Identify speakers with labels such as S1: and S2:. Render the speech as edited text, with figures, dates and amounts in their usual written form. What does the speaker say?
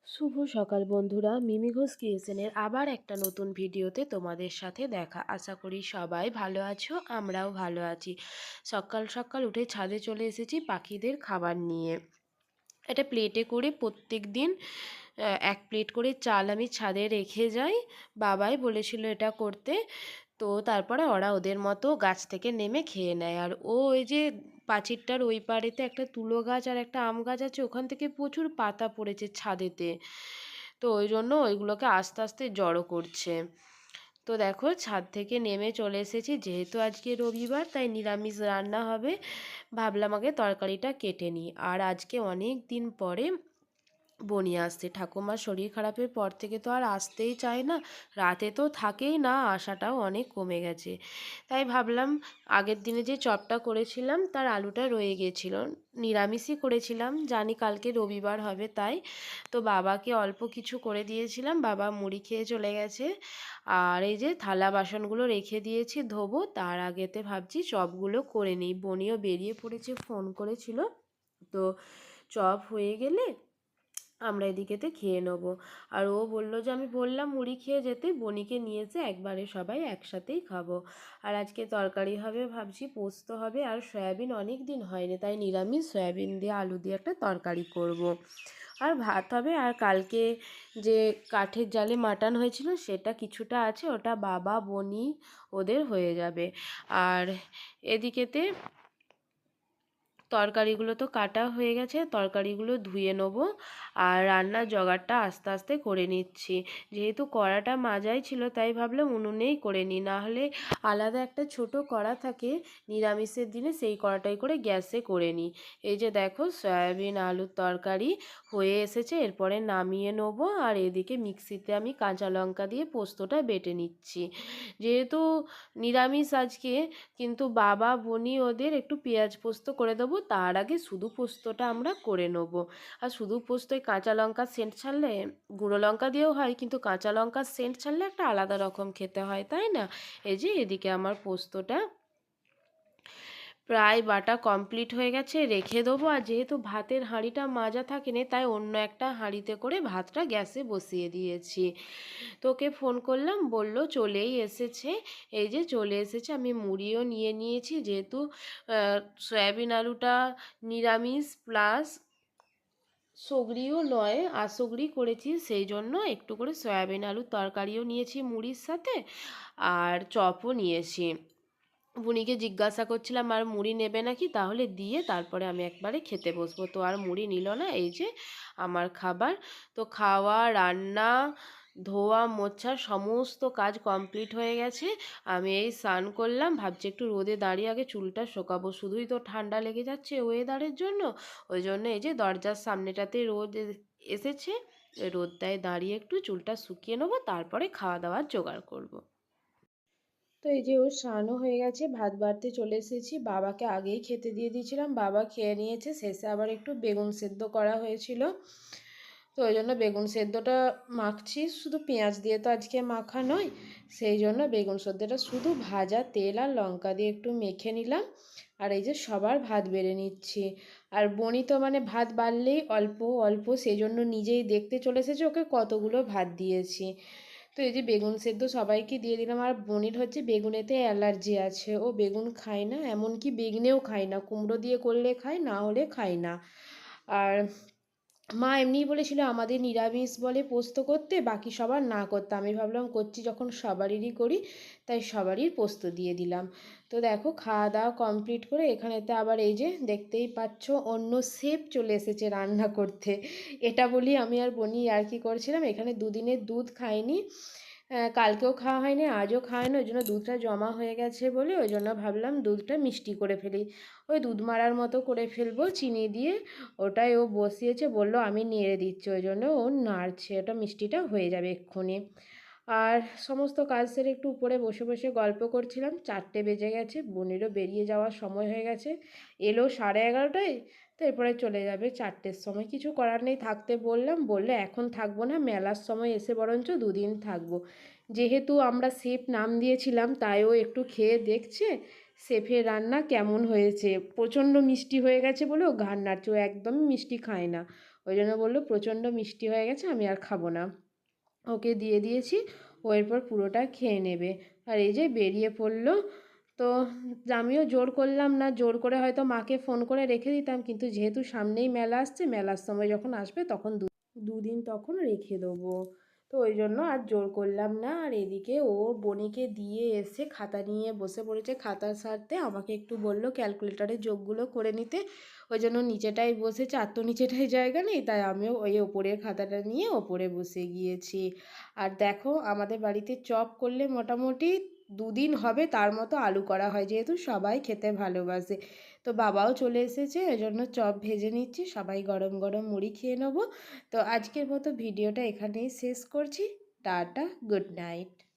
S1: শুভ সকাল বন্ধুরা, মিমি ঘোষ ক্রিয়েশনের আবার একটা নতুন ভিডিওতে তোমাদের সাথে দেখা। আশা করি সবাই ভালো আছো, আমরাও ভালো আছি। সকাল সকাল উঠে ছাদে চলে এসেছি পাখিদের খাবার নিয়ে। এটা প্লেটে করে প্রত্যেক দিন এক প্লেট করে চাল আমি ছাদে রেখে যাই। বাবাই বলেছিল এটা করতে। তো তারপরে ওরা ওদের মতো গাছ থেকে নেমে খেয়ে নেয়। আর ওই যে পাঁচিরটার ওই পাড়েতে একটা তুলো গাছ আর একটা আম গাছ আছে, ওখান থেকে প্রচুর পাতা পড়েছে ছাদেতে। তো ওই জন্য ওইগুলোকে আস্তে আস্তে জড়ো করছে। তো দেখো ছাদ থেকে নেমে চলে এসেছি, যেহেতু আজকে রবিবার তাই নিরামিষ রান্না হবে। ভাবলাম আগে তরকারিটা কেটে নিই। আর আজকে অনেক দিন পরে বনি আসছে। ঠাকুমার শরীর খারাপের পর থেকে তো আর আসতেই চায় না, রাতে তো থাকেই না, আসাটাও অনেক কমে গেছে। তাই ভাবলাম আগের দিনে যে চপটা করেছিলাম তার আলুটা রয়ে গিয়েছিল, নিরামিষই করেছিলাম, জানি কালকে রবিবার হবে তাই। তো বাবাকে অল্প কিছু করে দিয়েছিলাম, বাবা মুড়ি খেয়ে চলে গেছে। আর এই যে থালা বাসনগুলো রেখে দিয়েছি ধোবো, তার আগেতে ভাবছি চপগুলো করে নিই। বনিও বেরিয়ে পড়েছে, ফোন করেছিল। তো চপ হয়ে গেলে আমরা এদিকেতে খেয়ে নেবো। আর ও বললো যে আমি বললাম মুড়ি খেয়ে যেতে, বনিকে নিয়েছে, একবারে সবাই একসাথেই খাবো। আর আজকে তরকারি হবে, ভাবছি পোস্ত হবে আর সয়াবিন, অনেক দিন হয়নি তাই নিরামিষ সয়াবিন দিয়ে আলু দিয়ে একটা তরকারি করব। আর ভাত হবে। আর কালকে যে কাঠের জালে মাটন হয়েছিল সেটা কিছুটা আছে, ওটা বাবা বনি ওদের হয়ে যাবে। আর এদিকেতে তরকারিগুলো তো কাটা হয়ে গেছে, তরকারিগুলো ধুয়ে নেবো। আর রান্নার জোগাড়টা আস্তে আস্তে করে নিচ্ছি। যেহেতু কড়াটা মাজাই ছিল তাই ভাবলাম উনুনেই করে নিই, নাহলে আলাদা একটা ছোট কড়া থাকে নিরামিষের দিনে, সেই কড়াটাই করে গ্যাসে করে নিই। এই যে দেখো সয়াবিন আলুর তরকারি হয়ে এসেছে, এরপরে নামিয়ে নেবো। আর এদিকে মিক্সিতে আমি কাঁচা লঙ্কা দিয়ে পোস্তটা বেটে নিচ্ছি। যেহেতু নিরামিষ আজকে, কিন্তু বাবা বনি ওদের একটু পেঁয়াজ পোস্ত করে দেবো, তার আগে শুধু পোস্তটা আমরা করে নেব। আর শুধু পোস্তয় কাঁচা লঙ্কার সেন্ট ছাড়লে, গুঁড়ো লঙ্কা দিয়েও হয় কিন্তু কাঁচা লঙ্কার সেন্ট ছাড়লে একটা আলাদা রকম খেতে হয়, তাই না? এই যে এদিকে আমার পোস্তটা প্রায় বাটা কমপ্লিট হয়ে গেছে, রেখে দেবো। আর যেহেতু ভাতের হাঁড়িটা মাজা থাকেনি তাই অন্য একটা হাঁড়িতে করে ভাতটা গ্যাসে বসিয়ে দিয়েছি। তোকে ফোন করলাম, বলল চলেই এসেছে। এই যে চলে এসেছে, আমি মুড়িও নিয়ে নিয়েছি, যেহেতু সয়াবিন আলুটা নিরামিষ প্লাস সগড়িও নয়, আসগড়ি করেছি, সেই জন্য একটু করে সয়াবিন আলুর তরকারিও নিয়েছি মুড়ির সাথে, আর চপও নিয়েছি। বুনিকে জিজ্ঞাসা করছিলাম আর মুড়ি নেবে নাকি, তাহলে দিয়ে তারপরে আমি একবারে খেতে বসবো। তো আর মুড়ি নিল না। এই যে আমার খাবার। তো খাওয়া রান্না ধোয়া মোছা সমস্ত কাজ কমপ্লিট হয়ে গেছে। আমি এই স্নান করলাম, ভাবছি একটু রোদে দাঁড়িয়ে আগে চুলটা শোকাবো, শুধুই তো ঠান্ডা লেগে যাচ্ছে ওয়েদারের জন্য। ওই জন্য এই যে দরজার সামনেটাতে রোদ এসেছে, রোদটায় দাঁড়িয়ে একটু চুলটা শুকিয়ে নেবো, তারপরে খাওয়া দাওয়ার জোগাড় করব। তো এই যে ওর স্নানও হয়ে গেছে, ভাত বাড়তে চলে এসেছি। বাবাকে আগেই খেতে দিয়ে দিয়েছিলাম, বাবা খেয়ে নিয়েছে। শেষে আবার একটু বেগুন সেদ্ধ করা হয়েছিল, তো ওই জন্য বেগুন সেদ্ধটা মাখছি। শুধু পেঁয়াজ দিয়ে তো আজকে মাখা নয়, সেই জন্য বেগুন সেদ্ধটা শুধু ভাজা তেল আর লঙ্কা দিয়ে একটু মেখে নিলাম। আর এই যে সবার ভাত বেড়ে নিচ্ছি। আর বনি তো মানে ভাত বাড়লেই অল্প অল্প, সেই জন্য নিজেই দেখতে চলে এসেছে ওকে কতগুলো ভাত দিয়েছি। তো এই যে বেগুন সেদ্ধ সবাইকে দিয়ে দিলাম। আর বনির হচ্ছে বেগুনেতে অ্যালার্জি আছে, ও বেগুন খায় না, এমনকি বেগনেও খায় না, কুমড়ো দিয়ে করলে খায়, না হলে খায় না। আর মা এমনিই বলেছিল আমাদের নিরামিষ বলে পোস্ত করতে, বাকি সবার না করতে। আমি ভাবলাম করছি যখন সবারই করি, তাই সবারই পোস্ত দিয়ে দিলাম। তো দেখো খাওয়া দাওয়া কমপ্লিট করে এখানেতে আবার এই যে দেখতেই পাচ্ছ অন্য শেফ চলে এসেছে রান্না করতে। এটা বলি আমি আর বনি আর কি করছিলাম, এখানে দুদিনের দুধ খাইনি, কালকেও খাওয়া হয়নি আজও খাওয়া হয়নি, ওই জন্য দুধটা জমা হয়ে গেছে বলে ওই জন্য ভাবলাম দুধটা মিষ্টি করে ফেলি। ওই দুধ মারার মতো করে ফেলবো চিনি দিয়ে। ওটাই ও বসিয়েছে, বললো আমি নেড়ে দিচ্ছি, ওই জন্য ও নাড়ছে, ওটা মিষ্টিটা হয়ে যাবে এক্ষুনি। আর সমস্ত কাজ সেরে একটু উপরে বসে বসে গল্প করছিলাম। 4টে বেজে গেছে, বোনেরও বেরিয়ে যাওয়ার সময় হয়ে গেছে, এলো 11:30টায়। তো এরপরে চলে যাবে 4টের সময়। কিছু করার নেই, থাকতে বললাম, বললে এখন থাকবো না, মেলার সময় এসে বরঞ্চ দুদিন থাকবো। যেহেতু আমরা শেফ নাম দিয়েছিলাম তাই ও একটু খেয়ে দেখছে শেফের রান্না কেমন হয়েছে। প্রচণ্ড মিষ্টি হয়ে গেছে বলে ও ঘাড় নাড়ছে, ও একদমই মিষ্টি খায় না, ওই জন্য বললো প্রচণ্ড মিষ্টি হয়ে গেছে, আমি আর খাবো না। ওকে দিয়ে দিয়েছি, ও এরপর পুরোটা খেয়ে নেবে। আর এই যে বেরিয়ে পড়লো। তো আমিও জোর করলাম না, জোর করে হয়তো মাকে ফোন করে রেখে দিতাম, কিন্তু যেহেতু সামনেই মেলা আসছে, মেলার সময় যখন আসবে তখন দুদিন তখন রেখে দেবো। তো ওই জন্য আর জোর করলাম না। আর এদিকে ও বনিকে দিয়ে এসে খাতা নিয়ে বসে পড়েছে খাতা সারতে, আমাকে একটু বললো ক্যালকুলেটারে যোগগুলো করে নিতে। ওই জন্য নিচেটাই বসেছে, আর তো নিচেটাই জায়গা নেই, তাই আমিও ওই ওপরের খাতাটা নিয়ে ওপরে বসে গিয়েছি। আর দেখো আমাদের বাড়িতে চপ করলে মোটামুটি 2 দিন হবে তার মতো আলু করা হয়, যেহেতু সবাই খেতে ভালোবাসে। তো বাবাও চলে এসেছে, এজন্য চপ ভেজে নিচ্ছি, সবাই গরম গরম মুড়ি খেয়ে নেবো। তো আজকের মতো ভিডিওটা এখানেই শেষ করছি। Tata, good night.